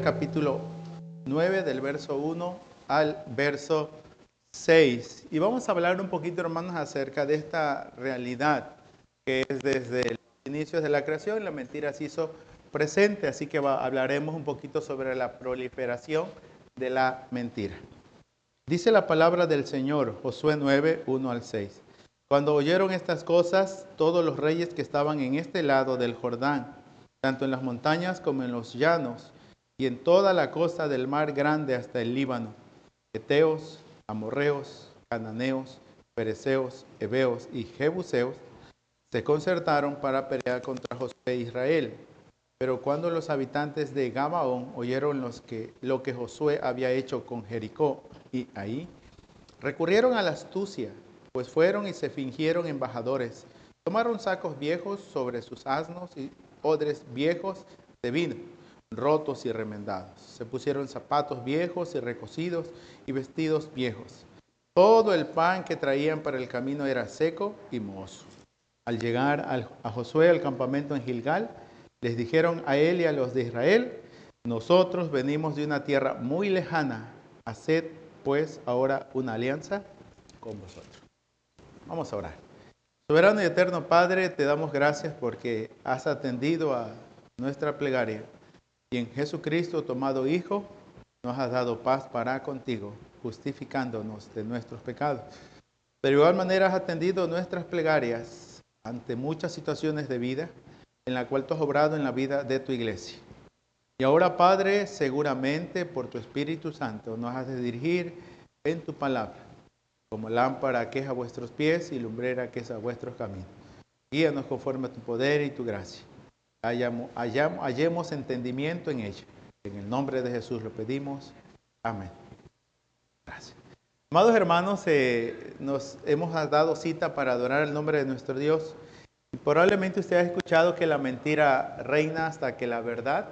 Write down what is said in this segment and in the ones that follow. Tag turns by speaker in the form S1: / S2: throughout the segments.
S1: Josué capítulo 9 del verso 1 al verso 6. Y vamos a hablar un poquito, hermanos, acerca de esta realidad que es desde los inicios de la creación, la mentira se hizo presente, así que hablaremos un poquito sobre la proliferación de la mentira. Dice la palabra del Señor, Josué 9, 1 al 6. Cuando oyeron estas cosas, todos los reyes que estaban en este lado del Jordán, tanto en las montañas como en los llanos, y en toda la costa del mar grande hasta el Líbano, heteos, amorreos, cananeos, fereceos, heveos y jebuseos, se concertaron para pelear contra Josué e Israel. Pero cuando los habitantes de Gabaón oyeron lo que Josué había hecho con Jericó y Ahí, recurrieron a la astucia, pues fueron y se fingieron embajadores. Tomaron sacos viejos sobre sus asnos y odres viejos de vino, rotos y remendados. Se pusieron zapatos viejos y recocidos y vestidos viejos. Todo el pan que traían para el camino era seco y mohoso. Al llegar a Josué al campamento en Gilgal, les dijeron a él y a los de Israel: nosotros venimos de una tierra muy lejana. Haced pues ahora una alianza con vosotros. Vamos a orar. Soberano y eterno Padre, te damos gracias porque has atendido a nuestra plegaria y en Jesucristo, tu amado Hijo, nos has dado paz para contigo, justificándonos de nuestros pecados. Pero de igual manera has atendido nuestras plegarias ante muchas situaciones de vida en la cual tú has obrado en la vida de tu iglesia. Y ahora, Padre, seguramente por tu Espíritu Santo nos has de dirigir en tu palabra, como lámpara que es a vuestros pies y lumbrera que es a vuestros caminos. Guíanos conforme a tu poder y tu gracia. Hallemos entendimiento en ella. En el nombre de Jesús lo pedimos. Amén. Gracias. Amados hermanos, nos hemos dado cita para adorar el nombre de nuestro Dios. Y probablemente usted ha escuchado que la mentira reina hasta que la verdad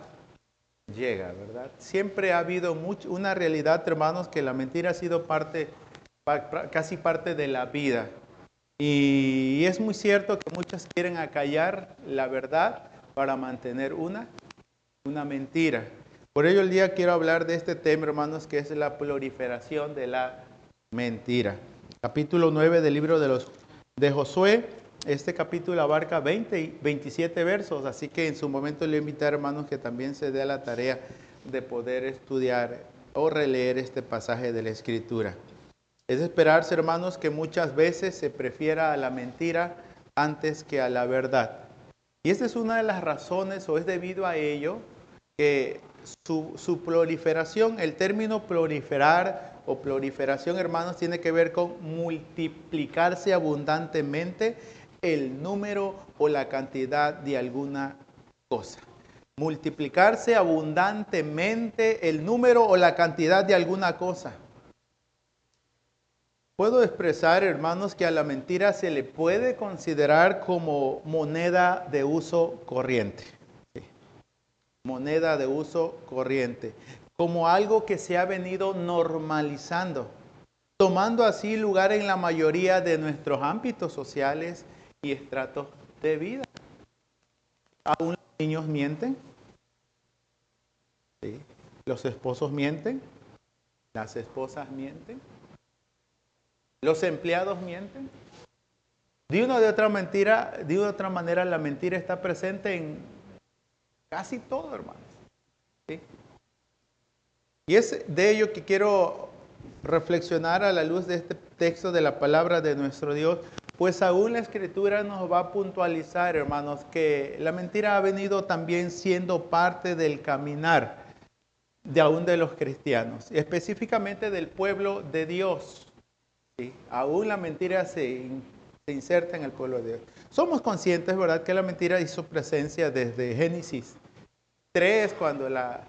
S1: llega, ¿verdad? Siempre ha habido una realidad, hermanos, que la mentira ha sido casi parte de la vida. Y es muy cierto que muchos quieren acallar la verdad para mantener una mentira. Por ello el día quiero hablar de este tema, hermanos, que es la proliferación de la mentira. Capítulo 9 del libro de Josué. Este capítulo abarca 20 y 27 versos, así que en su momento le invito, hermanos, que también se dé la tarea de poder estudiar o releer este pasaje de la Escritura. Es de esperarse, hermanos, que muchas veces se prefiera a la mentira antes que a la verdad. Y esta es una de las razones, o es debido a ello, que su proliferación, el término proliferar o proliferación, hermanos, tiene que ver con multiplicarse abundantemente el número o la cantidad de alguna cosa. Multiplicarse abundantemente el número o la cantidad de alguna cosa. Puedo expresar, hermanos, que a la mentira se le puede considerar como moneda de uso corriente. Sí. Moneda de uso corriente. Como algo que se ha venido normalizando, tomando así lugar en la mayoría de nuestros ámbitos sociales y estratos de vida. Aún los niños mienten. Sí. Los esposos mienten. Las esposas mienten. Los empleados mienten. De una o de otra manera, la mentira está presente en casi todo, hermanos. ¿Sí? Y es de ello que quiero reflexionar a la luz de este texto de la palabra de nuestro Dios, pues aún la Escritura nos va a puntualizar, hermanos, que la mentira ha venido también siendo parte del caminar de los cristianos, específicamente del pueblo de Dios. Sí, aún la mentira se inserta en el pueblo de Dios. Somos conscientes, ¿verdad?, que la mentira hizo presencia desde Génesis 3, cuando la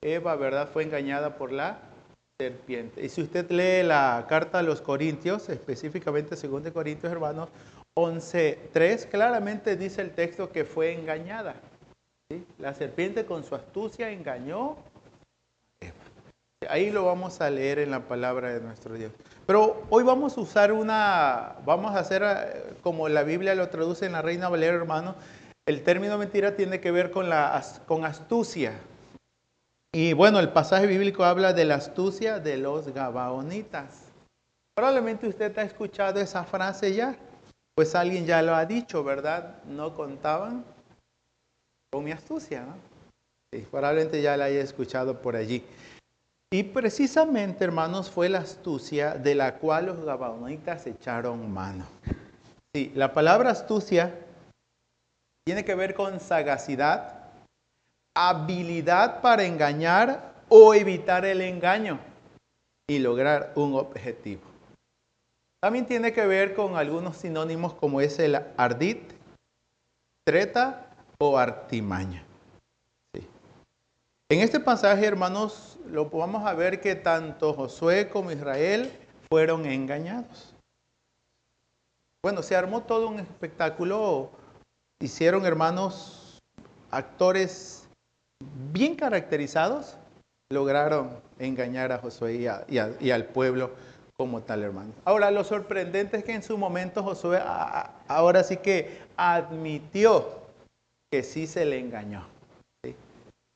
S1: Eva, ¿verdad?, fue engañada por la serpiente. Y si usted lee la carta a los Corintios, específicamente 2 Corintios, hermanos, 11:3, claramente dice el texto que fue engañada. ¿Sí? La serpiente con su astucia engañó a Eva. Ahí lo vamos a leer en la palabra de nuestro Dios. Pero hoy vamos a hacer como la Biblia lo traduce en la Reina Valera, hermano. El término mentira tiene que ver con astucia. Y bueno, el pasaje bíblico habla de la astucia de los gabaonitas. Probablemente usted ha escuchado esa frase ya, pues alguien ya lo ha dicho, ¿verdad? No contaban con mi astucia, ¿no? Sí, probablemente ya la haya escuchado por allí. Y precisamente, hermanos, fue la astucia de la cual los gabaonitas echaron mano. Sí, la palabra astucia tiene que ver con sagacidad, habilidad para engañar o evitar el engaño y lograr un objetivo. También tiene que ver con algunos sinónimos como es el ardid, treta o artimaña. Sí. En este pasaje, hermanos, lo vamos a ver que tanto Josué como Israel fueron engañados. Bueno, se armó todo un espectáculo. Hicieron, hermanos, actores bien caracterizados, lograron engañar a Josué y al pueblo como tal, hermano. Ahora, lo sorprendente es que en su momento Josué ahora sí que admitió que sí se le engañó. ¿Sí?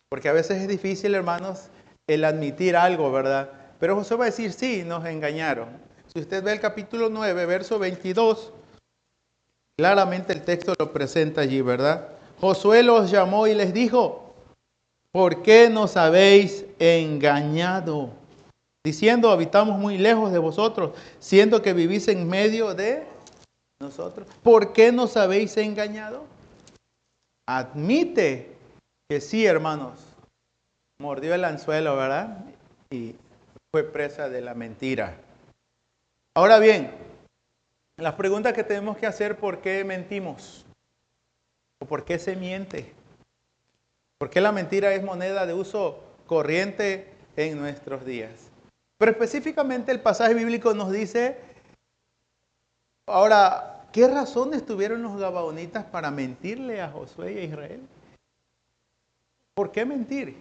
S1: Porque a veces es difícil, hermanos, el admitir algo, ¿verdad? Pero Josué va a decir, sí, nos engañaron. Si usted ve el capítulo 9, verso 22, claramente el texto lo presenta allí, ¿verdad? Josué los llamó y les dijo, ¿por qué nos habéis engañado? Diciendo, habitamos muy lejos de vosotros, siendo que vivís en medio de nosotros. ¿Por qué nos habéis engañado? Admite que sí, hermanos, mordió el anzuelo, ¿verdad? Y fue presa de la mentira. Ahora bien, las preguntas que tenemos que hacer, ¿por qué mentimos? ¿O por qué se miente? ¿Por qué la mentira es moneda de uso corriente en nuestros días? Pero específicamente el pasaje bíblico nos dice, ahora, ¿qué razones tuvieron los gabaonitas para mentirle a Josué y a Israel? ¿Por qué mentir?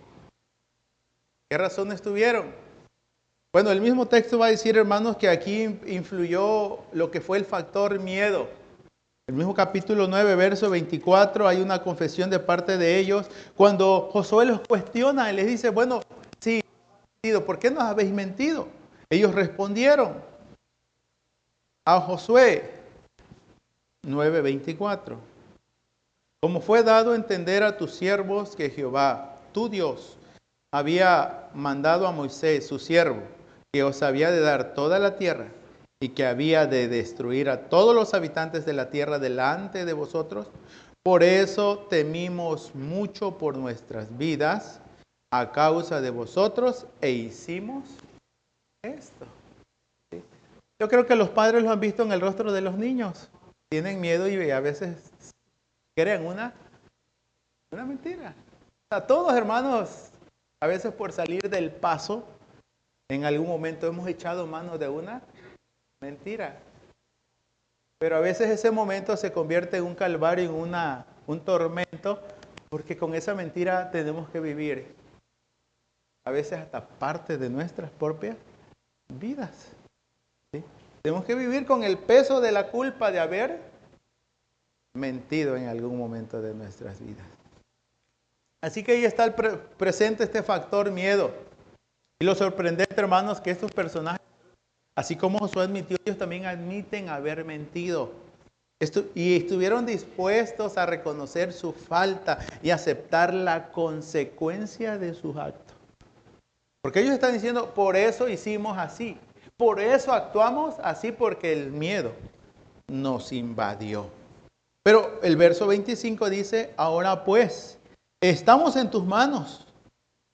S1: ¿Qué razones tuvieron? Bueno, el mismo texto va a decir, hermanos, que aquí influyó lo que fue el factor miedo. El mismo capítulo 9, verso 24, hay una confesión de parte de ellos. Cuando Josué los cuestiona y les dice, bueno, sí, ¿por qué nos habéis mentido? Ellos respondieron a Josué 9:24. Como fue dado a entender a tus siervos que Jehová, tu Dios, había mandado a Moisés, su siervo, que os había de dar toda la tierra y que había de destruir a todos los habitantes de la tierra delante de vosotros, por eso temimos mucho por nuestras vidas a causa de vosotros e hicimos esto. ¿Sí? Yo creo que los padres lo han visto en el rostro de los niños. Tienen miedo y a veces creen una mentira. O sea, todos, hermanos, a veces por salir del paso, en algún momento hemos echado mano de una mentira. Pero a veces ese momento se convierte en un calvario, en un tormento, porque con esa mentira tenemos que vivir a veces hasta parte de nuestras propias vidas. ¿Sí? Tenemos que vivir con el peso de la culpa de haber mentido en algún momento de nuestras vidas. Así que ahí está presente este factor miedo. Y lo sorprendente, hermanos, que estos personajes, así como Josué admitió, ellos también admiten haber mentido. Y estuvieron dispuestos a reconocer su falta y aceptar la consecuencia de sus actos. Porque ellos están diciendo, por eso hicimos así. Por eso actuamos así, porque el miedo nos invadió. Pero el verso 25 dice, ahora pues, estamos en tus manos.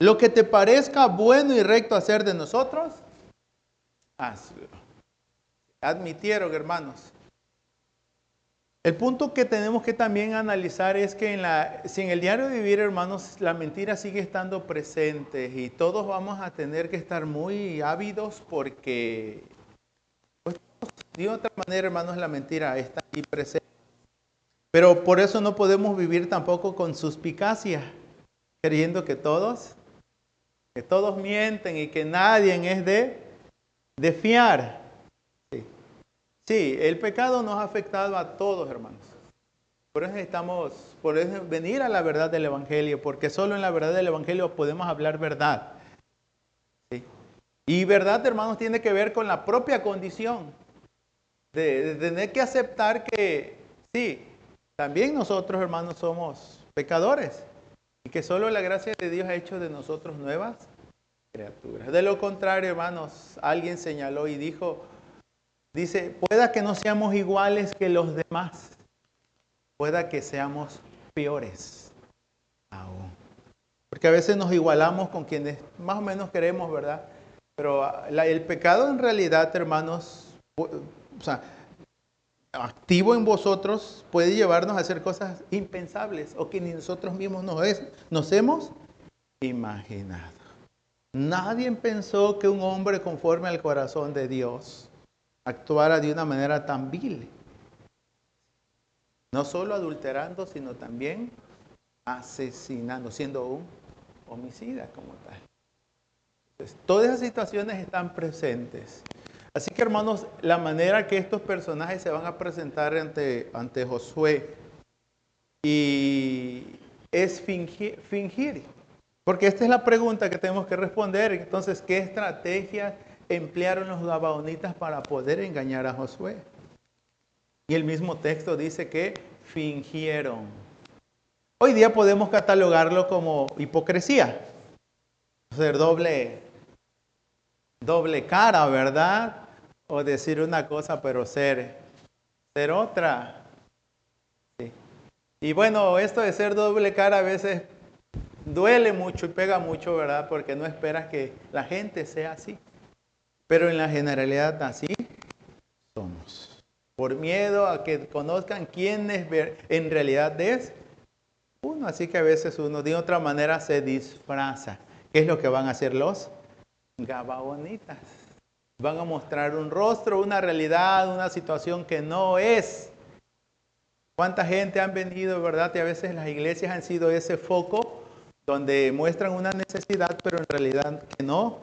S1: Lo que te parezca bueno y recto hacer de nosotros, hazlo. Admitieron, hermanos. El punto que tenemos que también analizar es que si en el diario de vivir, hermanos, la mentira sigue estando presente y todos vamos a tener que estar muy ávidos porque, pues, de otra manera, hermanos, la mentira está aquí presente. Pero por eso no podemos vivir tampoco con suspicacia, creyendo que todos mienten y que nadie es de fiar. Sí. Sí, el pecado nos ha afectado a todos, hermanos. Por eso necesitamos venir a la verdad del Evangelio, porque solo en la verdad del Evangelio podemos hablar verdad. ¿Sí? Y verdad, hermanos, tiene que ver con la propia condición de tener que aceptar que sí, también nosotros, hermanos, somos pecadores y que solo la gracia de Dios ha hecho de nosotros nuevas criaturas. De lo contrario, hermanos, alguien señaló y dice, pueda que no seamos iguales que los demás, pueda que seamos peores aún. Porque a veces nos igualamos con quienes más o menos queremos, ¿verdad? Pero el pecado en realidad, hermanos, activo en vosotros, puede llevarnos a hacer cosas impensables o que ni nosotros mismos nos hemos imaginado. Nadie pensó que un hombre conforme al corazón de Dios actuara de una manera tan vil. No solo adulterando, sino también asesinando, siendo un homicida como tal. Entonces, todas esas situaciones están presentes. Así que, hermanos, la manera que estos personajes se van a presentar ante Josué y es fingir. Porque esta es la pregunta que tenemos que responder. Entonces, ¿qué estrategia emplearon los gabaonitas para poder engañar a Josué? Y el mismo texto dice que fingieron. Hoy día podemos catalogarlo como hipocresía. Ser doble cara, ¿verdad? O decir una cosa pero ser otra. Sí. Y bueno, esto de ser doble cara a veces duele mucho y pega mucho, ¿verdad? Porque no esperas que la gente sea así. Pero en la generalidad así somos. Por miedo a que conozcan quién es en realidad es uno. Así que a veces uno de otra manera se disfraza. ¿Qué es lo que van a hacer los gabaonitas? Van a mostrar un rostro, una realidad, una situación que no es. ¿Cuánta gente han venido, verdad? Y a veces las iglesias han sido ese foco donde muestran una necesidad, pero en realidad que no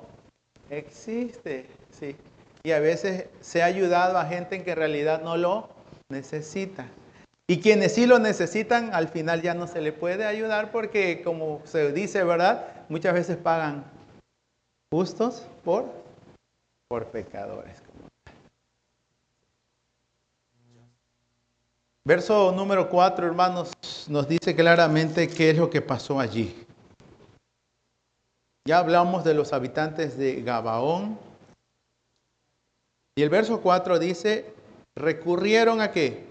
S1: existe. Sí. Y a veces se ha ayudado a gente que en realidad no lo necesita. Y quienes sí lo necesitan, al final ya no se le puede ayudar porque, como se dice, ¿verdad? Muchas veces pagan justos por pecadores. Verso número 4, hermanos, nos dice claramente qué es lo que pasó allí. Ya hablamos de los habitantes de Gabaón. Y el verso 4 dice, ¿recurrieron a qué?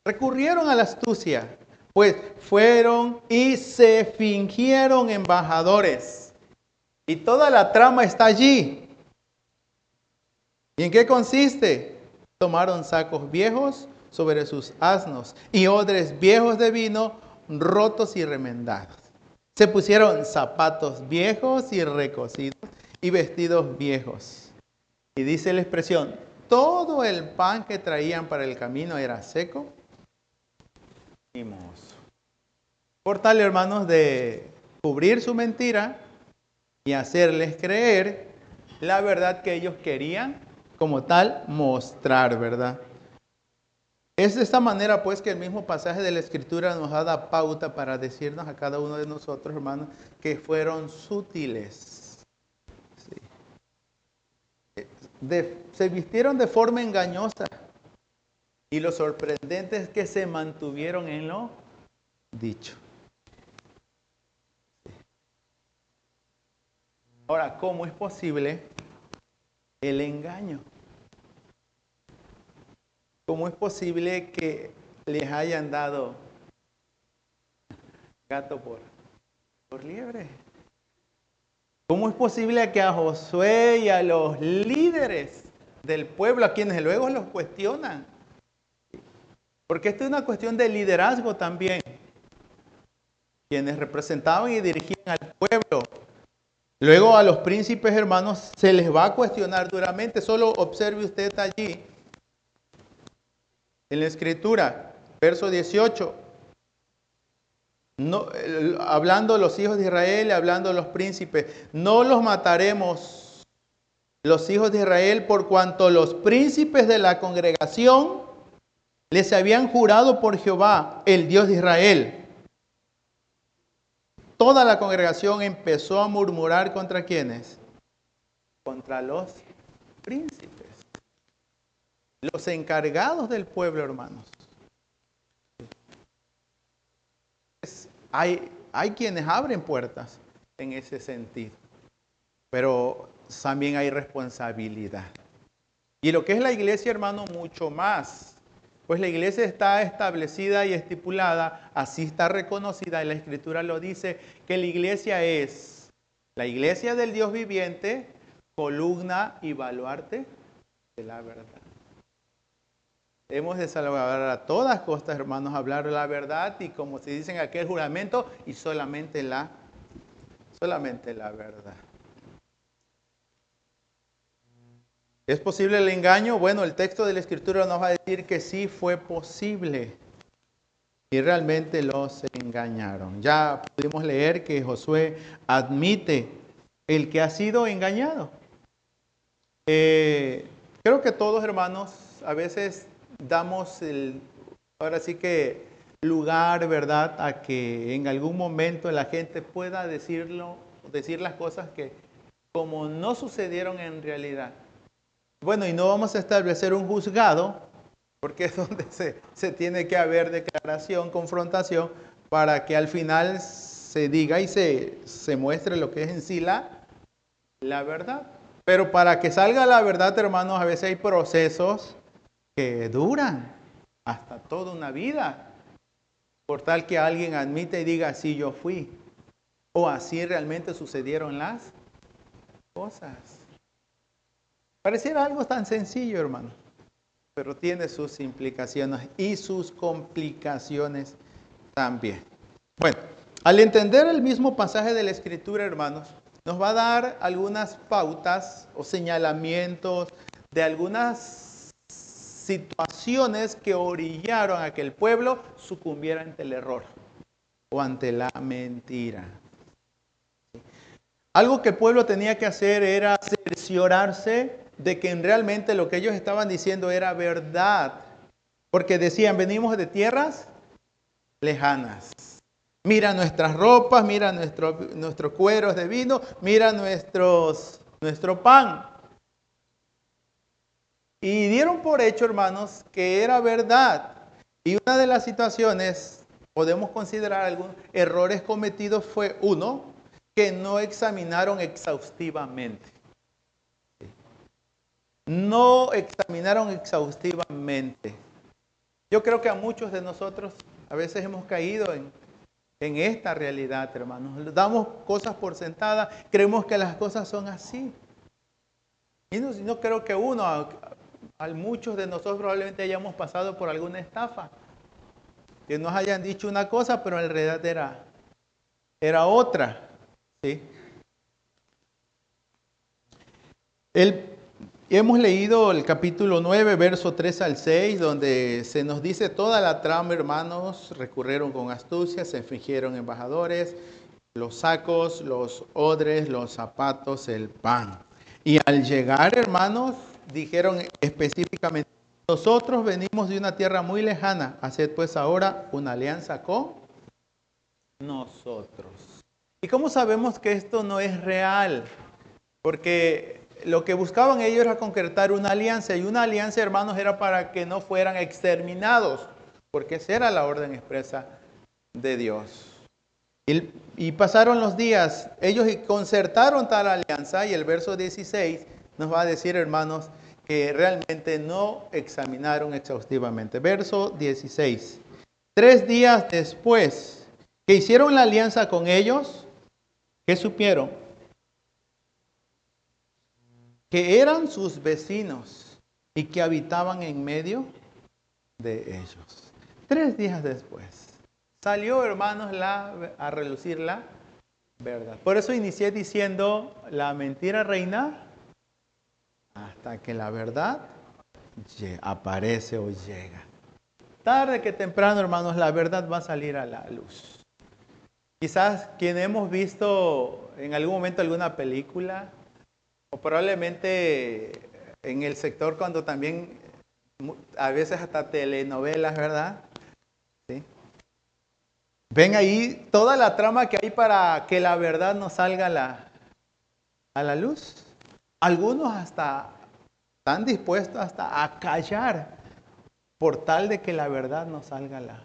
S1: Recurrieron a la astucia, pues fueron y se fingieron embajadores. Y toda la trama está allí. ¿Y en qué consiste? Tomaron sacos viejos sobre sus asnos y odres viejos de vino rotos y remendados. Se pusieron zapatos viejos y recocidos y vestidos viejos. Y dice la expresión, todo el pan que traían para el camino era seco y mozo. Por tal, hermanos, de cubrir su mentira y hacerles creer la verdad que ellos querían, como tal, mostrar, ¿verdad? Es de esta manera, pues, que el mismo pasaje de la Escritura nos da pauta para decirnos a cada uno de nosotros, hermanos, que fueron sutiles. Se vistieron de forma engañosa. Y lo sorprendente es que se mantuvieron en lo dicho. Ahora, ¿cómo es posible el engaño? ¿Cómo es posible que les hayan dado gato por liebre? ¿Cómo es posible que a Josué y a los líderes del pueblo, a quienes luego los cuestionan? Porque esto es una cuestión de liderazgo también. Quienes representaban y dirigían al pueblo. Luego a los príncipes, hermanos, se les va a cuestionar duramente. Solo observe usted allí, en la Escritura, verso 18. No, hablando los hijos de Israel, hablando los príncipes, no los mataremos los hijos de Israel por cuanto los príncipes de la congregación Les habían jurado por Jehová, el Dios de Israel. Toda la congregación empezó a murmurar ¿contra quiénes? Contra los príncipes, los encargados del pueblo, hermanos. Hay quienes abren puertas en ese sentido, pero también hay responsabilidad. Y lo que es la iglesia, hermano, mucho más. Pues la iglesia está establecida y estipulada, así está reconocida, y la Escritura lo dice, que la iglesia es la iglesia del Dios viviente, columna y baluarte de la verdad. Hemos de salvar a todas costas, hermanos, hablar la verdad y como se dice en aquel juramento, y solamente la verdad. ¿Es posible el engaño? Bueno, el texto de la Escritura nos va a decir que sí fue posible. Y realmente los engañaron. Ya pudimos leer que Josué admite el que ha sido engañado. Creo que todos, hermanos, a veces damos ahora sí que lugar, ¿verdad?, a que en algún momento la gente pueda decir las cosas que como no sucedieron en realidad. Bueno, y no vamos a establecer un juzgado, porque es donde se tiene que haber declaración, confrontación, para que al final se diga y se muestre lo que es en sí la verdad. Pero para que salga la verdad, hermanos, a veces hay procesos que duran hasta toda una vida, por tal que alguien admite y diga, sí, yo fui, o así realmente sucedieron las cosas. Pareciera algo tan sencillo, hermano, pero tiene sus implicaciones y sus complicaciones también. Bueno, al entender el mismo pasaje de la Escritura, hermanos, nos va a dar algunas pautas o señalamientos de algunas situaciones que orillaron a que el pueblo sucumbiera ante el error o ante la mentira. Algo que el pueblo tenía que hacer era cerciorarse de que realmente lo que ellos estaban diciendo era verdad. Porque decían, venimos de tierras lejanas. Mira nuestras ropas, mira nuestros cueros de vino, mira nuestro pan. Y dieron por hecho, hermanos, que era verdad. Y una de las situaciones, podemos considerar algunos errores cometidos, fue uno, que no examinaron exhaustivamente. No examinaron exhaustivamente. Yo creo que a muchos de nosotros a veces hemos caído en esta realidad, hermanos. Damos cosas por sentadas, creemos que las cosas son así. Y no creo que a muchos de nosotros probablemente hayamos pasado por alguna estafa. Que nos hayan dicho una cosa, pero en realidad era otra. ¿Sí? Hemos leído el capítulo 9, verso 3 al 6, donde se nos dice toda la trama, hermanos, recurrieron con astucia, se fingieron embajadores, los sacos, los odres, los zapatos, el pan. Y al llegar, hermanos, dijeron específicamente, nosotros venimos de una tierra muy lejana, haced pues ahora una alianza con nosotros. ¿Y cómo sabemos que esto no es real? Porque lo que buscaban ellos era concretar una alianza, y una alianza, hermanos, era para que no fueran exterminados, porque esa era la orden expresa de Dios. Y pasaron los días, ellos concertaron tal alianza, y el verso 16 nos va a decir, hermanos, que realmente no examinaron exhaustivamente. Verso 16. 3 días después que hicieron la alianza con ellos, ¿qué supieron? Que eran sus vecinos y que habitaban en medio de ellos. 3 días después salió, hermanos, a relucir la verdad. Por eso inicié diciendo, la mentira reina hasta que la verdad aparece o llega. Tarde que temprano, hermanos, la verdad va a salir a la luz. Quizás quien hemos visto en algún momento alguna película, o probablemente en el sector cuando también a veces hasta telenovelas, ¿verdad? ¿Sí? Ven ahí toda la trama que hay para que la verdad no salga a la luz. Algunos hasta están dispuestos hasta a callar por tal de que la verdad no salga a la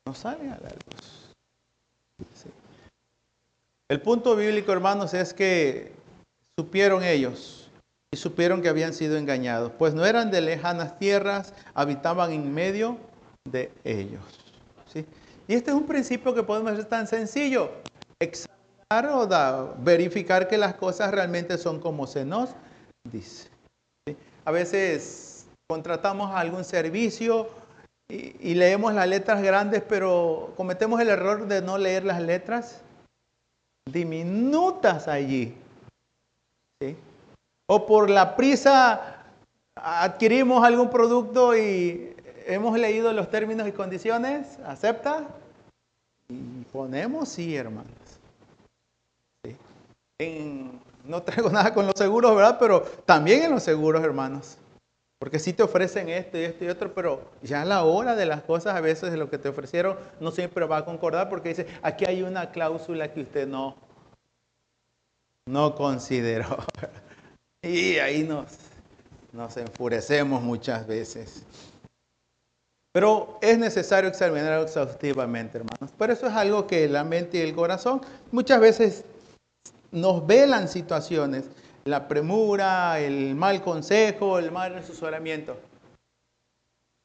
S1: luz. ¿Sí? El punto bíblico, hermanos, es que supieron ellos y supieron que habían sido engañados, pues no eran de lejanas tierras, habitaban en medio de ellos. ¿Sí? Y este es un principio que podemos hacer tan sencillo: examinar o verificar que las cosas realmente son como se nos dice. ¿Sí? A veces contratamos algún servicio y leemos las letras grandes, pero cometemos el error de no leer las letras diminutas allí. ¿Sí? O por la prisa adquirimos algún producto y hemos leído los términos y condiciones, ¿acepta? Y ponemos sí, hermanos. ¿Sí? No traigo nada con los seguros, ¿verdad? Pero también en los seguros, hermanos. Porque sí te ofrecen esto y otro, pero ya a la hora de las cosas, a veces de lo que te ofrecieron no siempre va a concordar, porque dice, aquí hay una cláusula que usted no consideró. Y ahí nos enfurecemos muchas veces. Pero es necesario examinar exhaustivamente, hermanos. Por eso es algo que la mente y el corazón muchas veces nos velan situaciones. La premura, el mal consejo, el mal asesoramiento.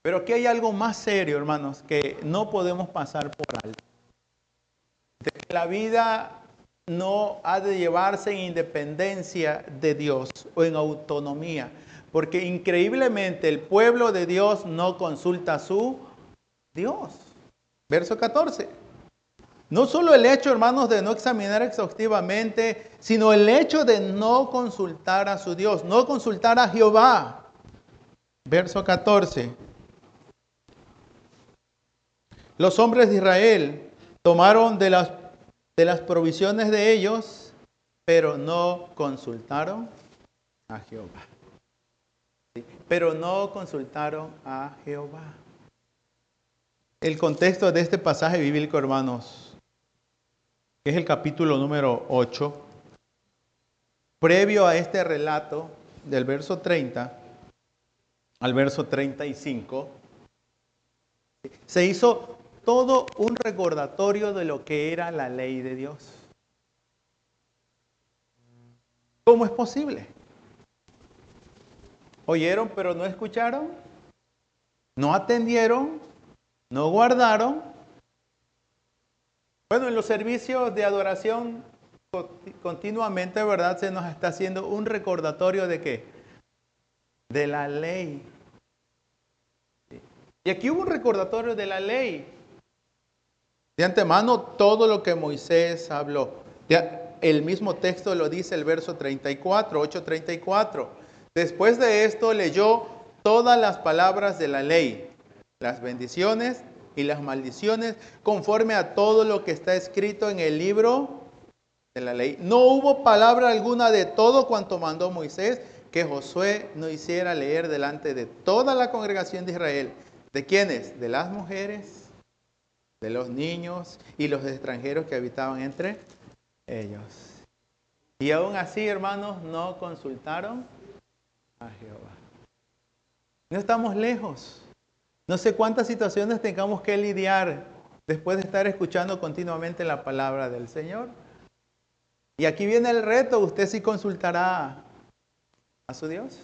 S1: Pero aquí hay algo más serio, hermanos, que no podemos pasar por alto. La vida no ha de llevarse en independencia de Dios o en autonomía, porque increíblemente el pueblo de Dios no consulta a su Dios. Verso 14. No solo el hecho, hermanos, de no examinar exhaustivamente, sino el hecho de no consultar a su Dios, no consultar a Jehová. Verso 14. Los hombres de Israel tomaron de las provisiones de ellos, pero no consultaron a Jehová. ¿Sí? Pero no consultaron a Jehová. El contexto de este pasaje bíblico, hermanos, que es el capítulo número 8, previo a este relato del verso 30 al verso 35, se hizo todo un recordatorio de lo que era la ley de Dios. ¿Cómo es posible? ¿Oyeron pero no escucharon? ¿No atendieron? ¿No guardaron? Bueno, en los servicios de adoración continuamente, ¿verdad? Se nos está haciendo un recordatorio de ¿qué? De la ley. Y aquí hubo un recordatorio de la ley. De antemano, todo lo que Moisés habló. El mismo texto lo dice el verso 34, 8:34. Después de esto leyó todas las palabras de la ley, las bendiciones y las maldiciones, conforme a todo lo que está escrito en el libro de la ley. No hubo palabra alguna de todo cuanto mandó Moisés que Josué no hiciera leer delante de toda la congregación de Israel. ¿De quiénes? De las mujeres, de los niños y los extranjeros que habitaban entre ellos. Y aún así, hermanos, no consultaron a Jehová. No estamos lejos. No sé cuántas situaciones tengamos que lidiar después de estar escuchando continuamente la palabra del Señor. Y aquí viene el reto. ¿Usted sí consultará a su Dios?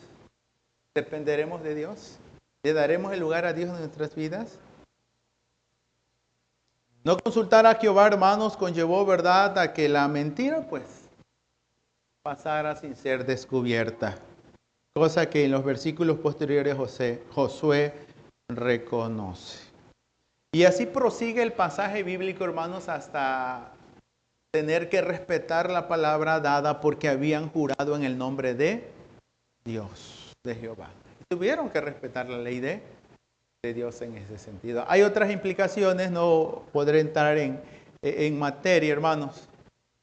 S1: ¿Dependeremos de Dios? ¿Le daremos el lugar a Dios en nuestras vidas? No consultar a Jehová, hermanos, conllevó, ¿verdad?, a que la mentira, pues, pasara sin ser descubierta. Cosa que en los versículos posteriores Josué reconoce. Y así prosigue el pasaje bíblico, hermanos, hasta tener que respetar la palabra dada porque habían jurado en el nombre de Dios, de Jehová. Tuvieron que respetar la ley de Dios en ese sentido. Hay otras implicaciones, no podré entrar en materia, hermanos.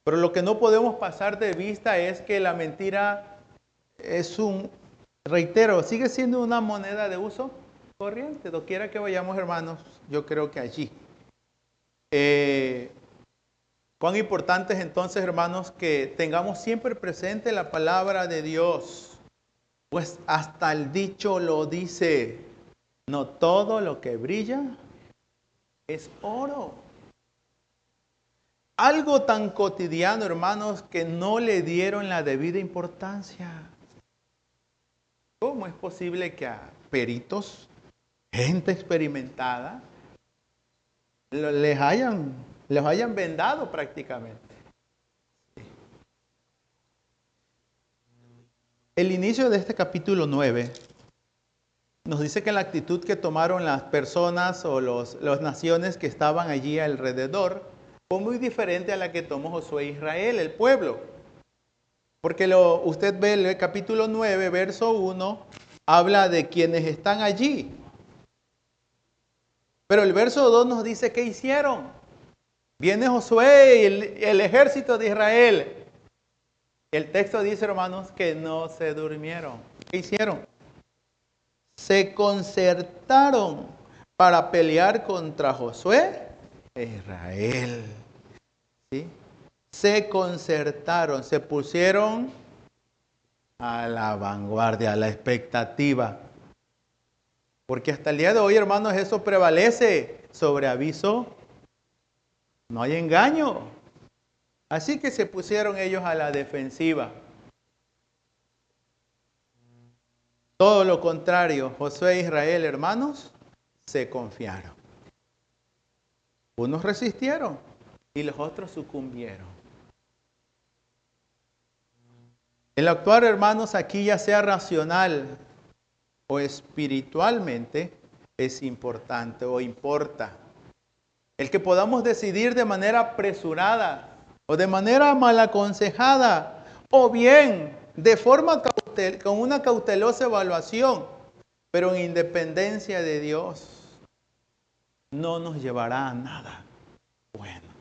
S1: Pero lo que no podemos pasar de vista es que la mentira es un reitero, sigue siendo una moneda de uso corriente. Doquiera que vayamos, hermanos, yo creo que allí. Cuán importante es entonces, hermanos, que tengamos siempre presente la palabra de Dios. Pues hasta el dicho lo dice, no todo lo que brilla es oro. Algo tan cotidiano, hermanos, que no le dieron la debida importancia. ¿Cómo es posible que a peritos, gente experimentada, les hayan vendado prácticamente? El inicio de este capítulo 9 nos dice que la actitud que tomaron las personas o las naciones que estaban allí alrededor fue muy diferente a la que tomó Josué e Israel, el pueblo. Porque usted ve el capítulo 9, verso 1, habla de quienes están allí. Pero el verso 2 nos dice qué hicieron. Viene Josué y el ejército de Israel. El texto dice, hermanos, que no se durmieron. ¿Qué hicieron? Se concertaron para pelear contra Josué e Israel. ¿Sí? Se concertaron, se pusieron a la vanguardia, a la expectativa. Porque hasta el día de hoy, hermanos, eso prevalece. Sobre aviso, no hay engaño. Así que se pusieron ellos a la defensiva. Todo lo contrario, Josué e Israel, hermanos, se confiaron. Unos resistieron y los otros sucumbieron. El actuar, hermanos, aquí ya sea racional o espiritualmente, es importante o importa. El que podamos decidir de manera apresurada o de manera mal aconsejada o bien de forma con una cautelosa evaluación, pero en independencia de Dios, no nos llevará a nada bueno.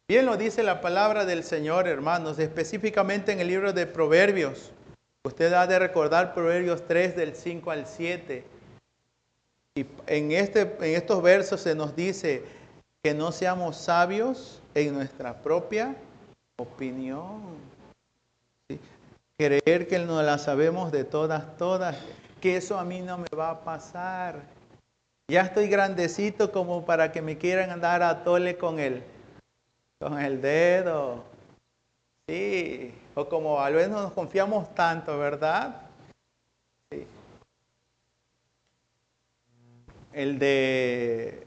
S1: Bien lo dice la palabra del Señor, hermanos, específicamente en el libro de Proverbios. Usted ha de recordar Proverbios 3 del 5 al 7. Y en estos versos se nos dice que no seamos sabios en nuestra propia opinión. ¿Sí? Creer que nos la sabemos de todas, que eso a mí no me va a pasar. Ya estoy grandecito como para que me quieran andar a tole con el dedo. Sí, o como a veces nos confiamos tanto, ¿verdad? Sí. El de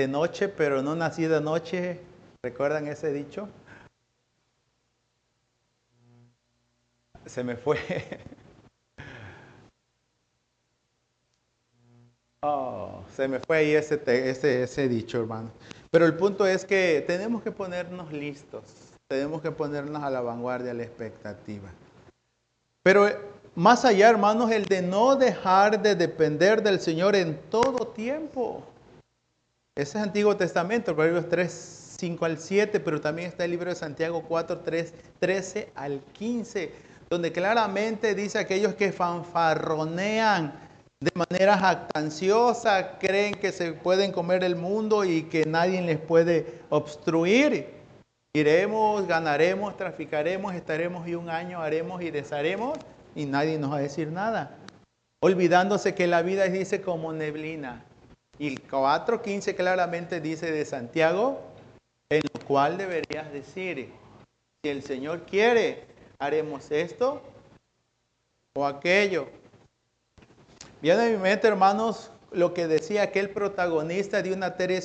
S1: noche, pero no nací de noche. ¿Recuerdan ese dicho? Se me fue. Oh, se me fue ahí ese dicho, hermano. Pero el punto es que tenemos que ponernos listos. Tenemos que ponernos a la vanguardia, a la expectativa. Pero más allá, hermanos, el de no dejar de depender del Señor en todo tiempo. Ese es Antiguo Testamento, Proverbios 3, 5 al 7, pero también está el libro de Santiago 4, 3, 13 al 15, donde claramente dice aquellos que fanfarronean de manera jactanciosa, creen que se pueden comer el mundo y que nadie les puede obstruir. Iremos, ganaremos, traficaremos, estaremos y un año haremos y desharemos y nadie nos va a decir nada. Olvidándose que la vida dice como neblina. Y el 4.15 claramente dice de Santiago, en lo cual deberías decir, si el Señor quiere, haremos esto o aquello. Viene a mi mente, hermanos, lo que decía aquel protagonista de una serie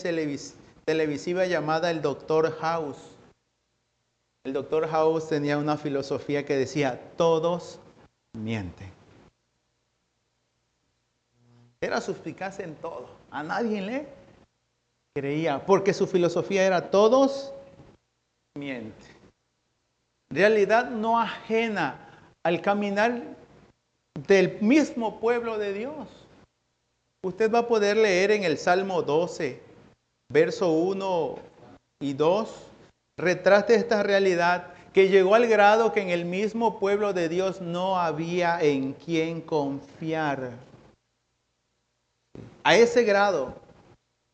S1: televisiva llamada El Doctor House. El Doctor House tenía una filosofía que decía, todos mienten. Era suspicaz en todo. A nadie le creía, porque su filosofía era todos mienten. Realidad no ajena al caminar del mismo pueblo de Dios. Usted va a poder leer en el Salmo 12, verso 1 y 2, retrate esta realidad que llegó al grado que en el mismo pueblo de Dios no había en quién confiar. A ese grado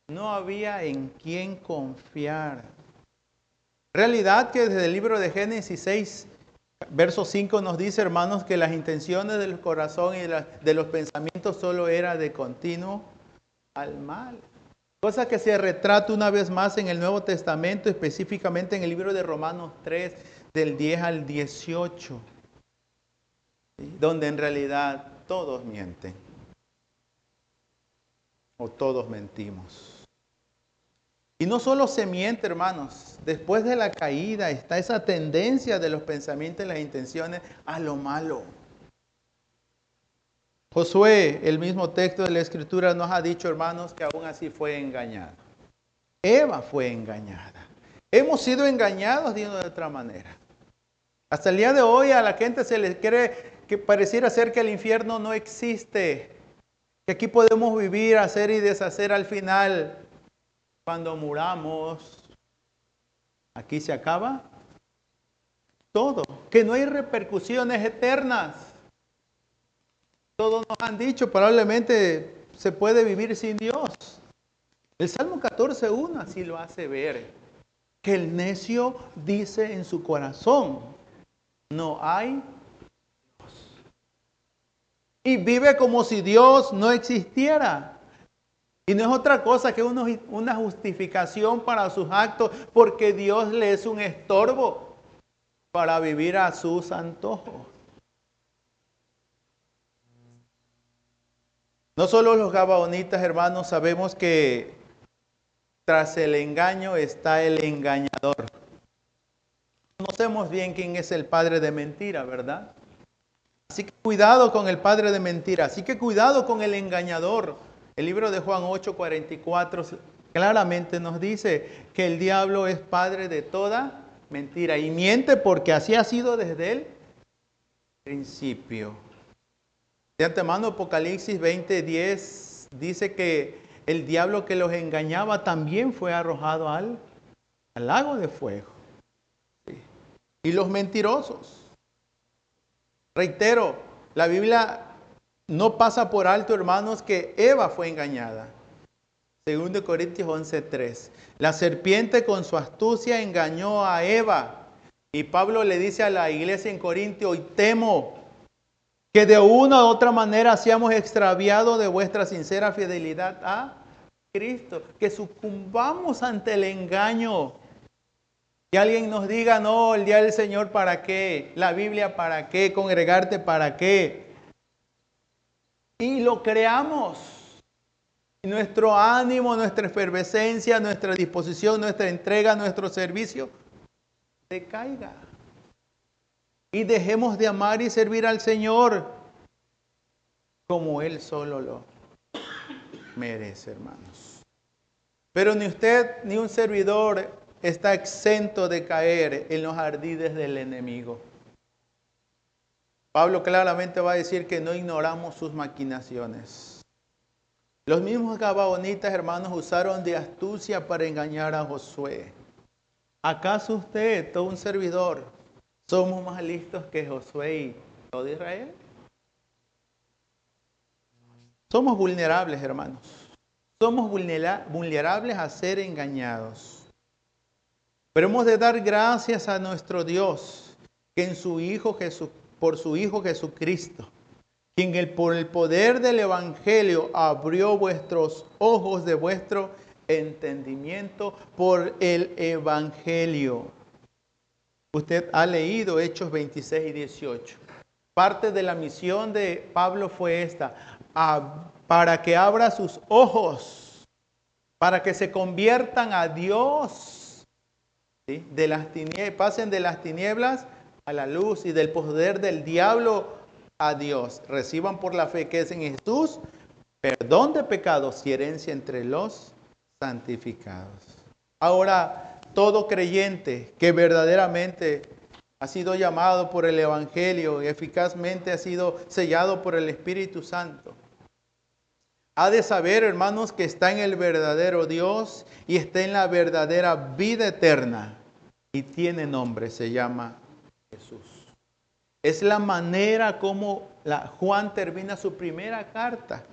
S1: no había en quién confiar. Realidad que desde el libro de Génesis 6, verso 5 nos dice, hermanos, que las intenciones del corazón y de los pensamientos solo era de continuo al mal. Cosa que se retrata una vez más en el Nuevo Testamento, específicamente en el libro de Romanos 3, del 10 al 18, ¿sí? Donde en realidad todos mienten, o todos mentimos. Y no solo se miente, hermanos, después de la caída está esa tendencia de los pensamientos y las intenciones a lo malo. Josué, el mismo texto de la Escritura, nos ha dicho, hermanos, que aún así fue engañado. Eva fue engañada. Hemos sido engañados de una u otra manera. Hasta el día de hoy a la gente se le cree que pareciera ser que el infierno no existe. Que aquí podemos vivir, hacer y deshacer al final. Cuando muramos, aquí se acaba todo. Que no hay repercusiones eternas. Todos nos han dicho, probablemente se puede vivir sin Dios. El Salmo 14:1 así lo hace ver. Que el necio dice en su corazón, no hay Dios. Y vive como si Dios no existiera. Y no es otra cosa que una justificación para sus actos, porque Dios le es un estorbo para vivir a sus antojos. No solo los gabaonitas, hermanos, sabemos que tras el engaño está el engañador. Conocemos bien quién es el padre de mentira, ¿verdad? Así que cuidado con el padre de mentira, así que cuidado con el engañador. El libro de Juan 8:44 claramente nos dice que el diablo es padre de toda mentira y miente porque así ha sido desde el principio. De antemano, Apocalipsis 20:10 dice que el diablo que los engañaba también fue arrojado al lago de fuego. Sí. Y los mentirosos. Reitero, la Biblia no pasa por alto, hermanos, que Eva fue engañada. 2 Corintios 11:3. La serpiente con su astucia engañó a Eva. Y Pablo le dice a la iglesia en Corintio, y temo que de una u otra manera seamos extraviados de vuestra sincera fidelidad a Cristo. Que sucumbamos ante el engaño. Que alguien nos diga, no, el día del Señor, ¿para qué? La Biblia, ¿para qué? Congregarte, ¿para qué? Y lo creamos. Y nuestro ánimo, nuestra efervescencia, nuestra disposición, nuestra entrega, nuestro servicio, decaiga. Y dejemos de amar y servir al Señor como Él solo lo merece, hermanos. Pero ni usted ni un servidor está exento de caer en los ardides del enemigo. Pablo claramente va a decir que no ignoramos sus maquinaciones. Los mismos gabaonitas, hermanos, usaron de astucia para engañar a Josué. ¿Acaso usted, todo un servidor, somos más listos que Josué y todo Israel? Somos vulnerables, hermanos. Somos vulnerables a ser engañados. Pero hemos de dar gracias a nuestro Dios, que en su Hijo por su Hijo Jesucristo, quien por el poder del Evangelio abrió vuestros ojos de vuestro entendimiento por el Evangelio. Usted ha leído Hechos 26 y 18. Parte de la misión de Pablo fue esta, para que abra sus ojos, para que se conviertan a Dios, ¿sí? Pasen de las tinieblas a la luz y del poder del diablo a Dios. Reciban por la fe que es en Jesús perdón de pecados y herencia entre los santificados. Ahora, todo creyente que verdaderamente ha sido llamado por el Evangelio y eficazmente ha sido sellado por el Espíritu Santo, ha de saber, hermanos, que está en el verdadero Dios y está en la verdadera vida eterna. Y tiene nombre, se llama Es la manera como Juan termina su primera carta.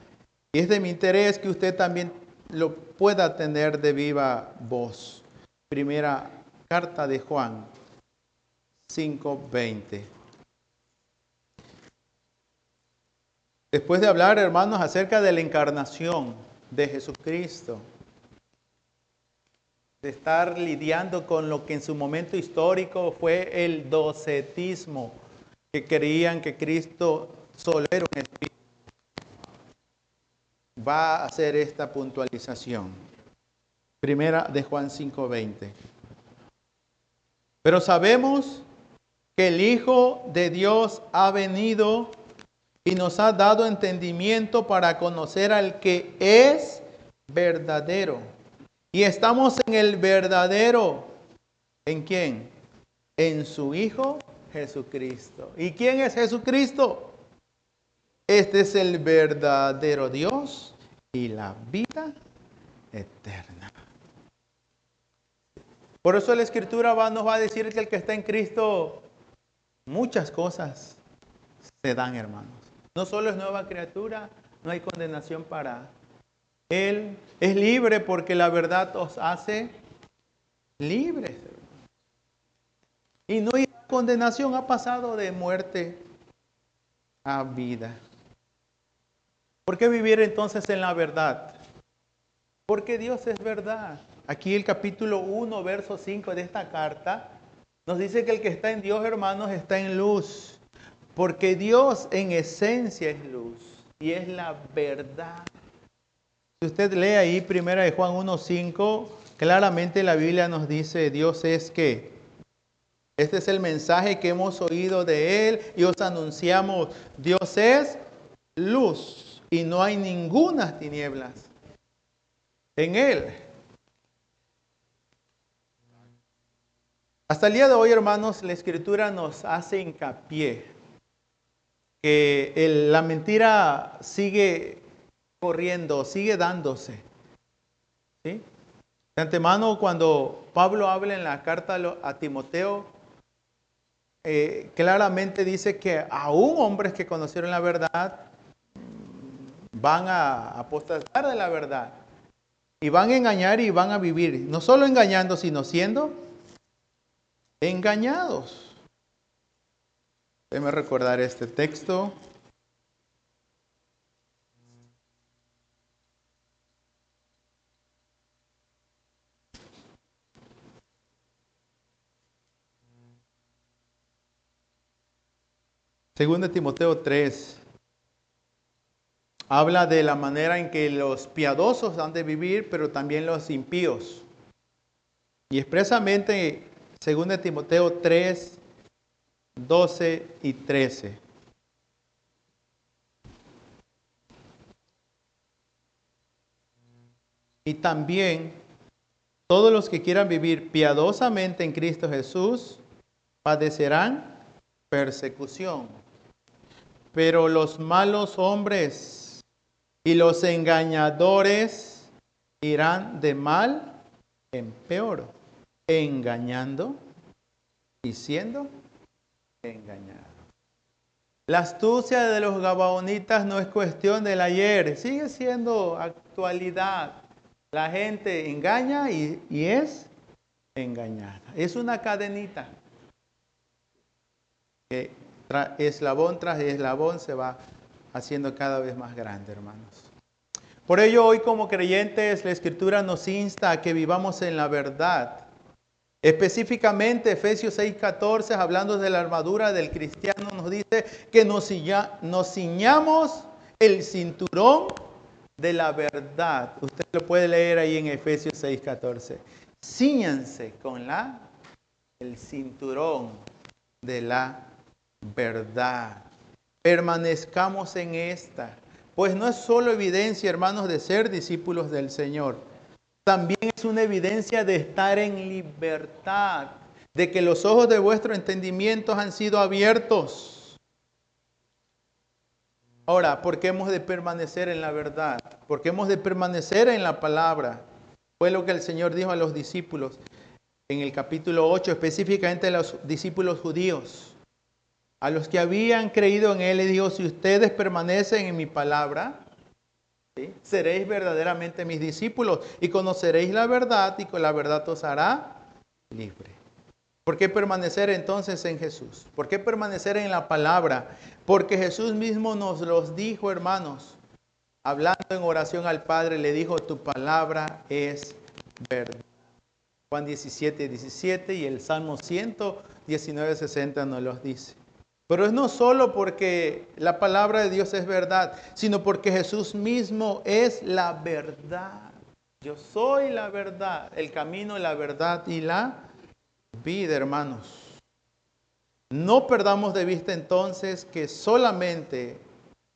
S1: Y es de mi interés que usted también lo pueda tener de viva voz. Primera carta de Juan 5:20. Después de hablar, hermanos, acerca de la encarnación de Jesucristo, de estar lidiando con lo que en su momento histórico fue el docetismo, que creían que Cristo solo era un espíritu, va a hacer esta puntualización. Primera de Juan 5:20. Pero sabemos que el Hijo de Dios ha venido y nos ha dado entendimiento para conocer al que es verdadero. Y estamos en el verdadero. ¿En quién? En su Hijo Jesucristo. ¿Y quién es Jesucristo? Este es el verdadero Dios y la vida eterna. Por eso la Escritura nos va a decir que el que está en Cristo, muchas cosas se dan, hermanos. No solo es nueva criatura, no hay condenación para él. Es libre porque la verdad os hace libres. Y no hay condenación, ha pasado de muerte a vida. ¿Por qué vivir entonces en la verdad? Porque Dios es verdad. Aquí el capítulo 1, verso 5 de esta carta nos dice que el que está en Dios, hermanos, está en luz. Porque Dios en esencia es luz y es la verdad. Si usted lee ahí 1 de Juan 1:5, claramente la Biblia nos dice, Dios es ¿qué? Este es el mensaje que hemos oído de Él y os anunciamos, Dios es luz y no hay ninguna tinieblas en Él. Hasta el día de hoy, hermanos, la Escritura nos hace hincapié que la mentira sigue corriendo, sigue dándose. ¿Sí? De antemano, cuando Pablo habla en la carta a Timoteo, claramente dice que aún hombres que conocieron la verdad van a apostatar de la verdad y van a engañar y van a vivir, no solo engañando, sino siendo engañados. Déjeme recordar este texto. Segundo de Timoteo 3. Habla de la manera en que los piadosos han de vivir, pero también los impíos. Y expresamente, 2 Timoteo 3, 12 y 13. Y también, todos los que quieran vivir piadosamente en Cristo Jesús, padecerán persecución. Pero los malos hombres y los engañadores irán de mal en peor, engañando y siendo engañados. La astucia de los gabaonitas no es cuestión del ayer, sigue siendo actualidad. La gente engaña y es engañada. Es una cadenita que eslabón tras eslabón se va haciendo cada vez más grande, hermanos. Por ello, hoy como creyentes, la Escritura nos insta a que vivamos en la verdad. Específicamente, Efesios 6:14, hablando de la armadura del cristiano, nos dice que nos ciñamos el cinturón de la verdad. Usted lo puede leer ahí en Efesios 6:14. Cíñanse con el cinturón de la verdad. Permanezcamos en esta. Pues no es solo evidencia, hermanos, de ser discípulos del Señor. También es una evidencia de estar en libertad, de que los ojos de vuestro entendimiento han sido abiertos. Ahora, ¿por qué hemos de permanecer en la verdad? ¿Por qué hemos de permanecer en la palabra? Fue lo que el Señor dijo a los discípulos en el capítulo 8, específicamente a los discípulos judíos. A los que habían creído en él le dijo, si ustedes permanecen en mi palabra, ¿sí?, seréis verdaderamente mis discípulos y conoceréis la verdad y con la verdad os hará libre. ¿Por qué permanecer entonces en Jesús? ¿Por qué permanecer en la palabra? Porque Jesús mismo nos los dijo, hermanos. Hablando en oración al Padre, le dijo, tu palabra es verdad. Juan 17, 17 y el Salmo 119, 60 nos los dice. Pero es no solo porque la palabra de Dios es verdad, sino porque Jesús mismo es la verdad. Yo soy la verdad, el camino, la verdad y la vida, hermanos. No perdamos de vista entonces que solamente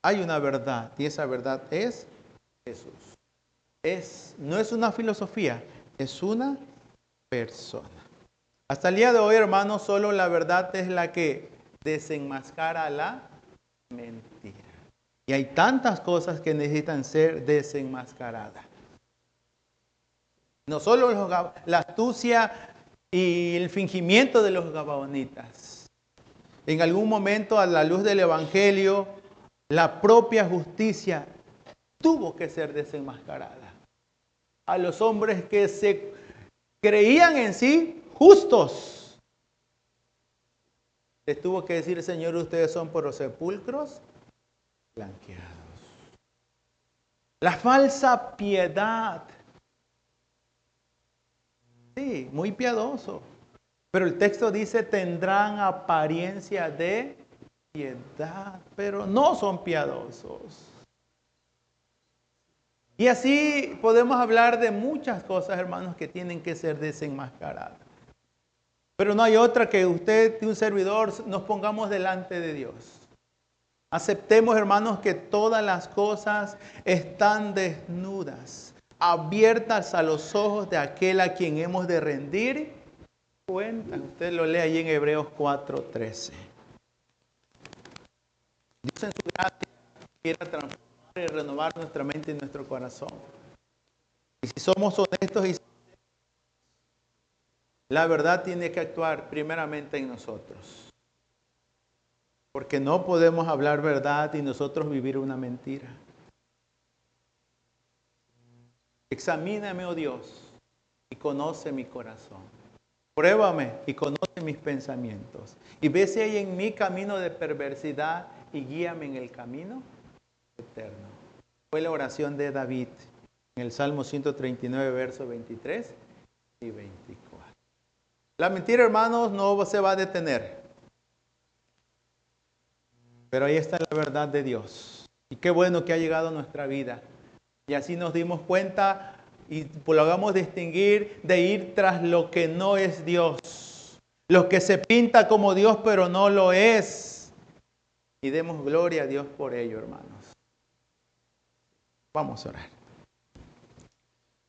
S1: hay una verdad y esa verdad es Jesús. No es una filosofía, es una persona. Hasta el día de hoy, hermanos, solo la verdad es la que desenmascara la mentira. Y hay tantas cosas que necesitan ser desenmascaradas. No solo la astucia y el fingimiento de los gabaonitas. En algún momento, a la luz del Evangelio, la propia justicia tuvo que ser desenmascarada. A los hombres que se creían en sí justos, les tuvo que decir, Señor, ustedes son por los sepulcros blanqueados. La falsa piedad. Sí, muy piadoso. Pero el texto dice, tendrán apariencia de piedad, pero no son piadosos. Y así podemos hablar de muchas cosas, hermanos, que tienen que ser desenmascaradas. Pero no hay otra que usted y un servidor nos pongamos delante de Dios. Aceptemos, hermanos, que todas las cosas están desnudas, abiertas a los ojos de aquel a quien hemos de rendir cuentas. Usted lo lee ahí en Hebreos 4:13. Dios en su gracia quiere transformar y renovar nuestra mente y nuestro corazón. Y si somos honestos y la verdad tiene que actuar primeramente en nosotros. Porque no podemos hablar verdad y nosotros vivir una mentira. Examíname, oh Dios, y conoce mi corazón. Pruébame y conoce mis pensamientos. Y ve si hay en mí camino de perversidad y guíame en el camino eterno. Fue la oración de David en el Salmo 139, versos 23 y 24. La mentira, hermanos, no se va a detener. Pero ahí está la verdad de Dios. Y qué bueno que ha llegado a nuestra vida. Y así nos dimos cuenta y logramos distinguir de ir tras lo que no es Dios. Lo que se pinta como Dios, pero no lo es. Y demos gloria a Dios por ello, hermanos. Vamos a orar.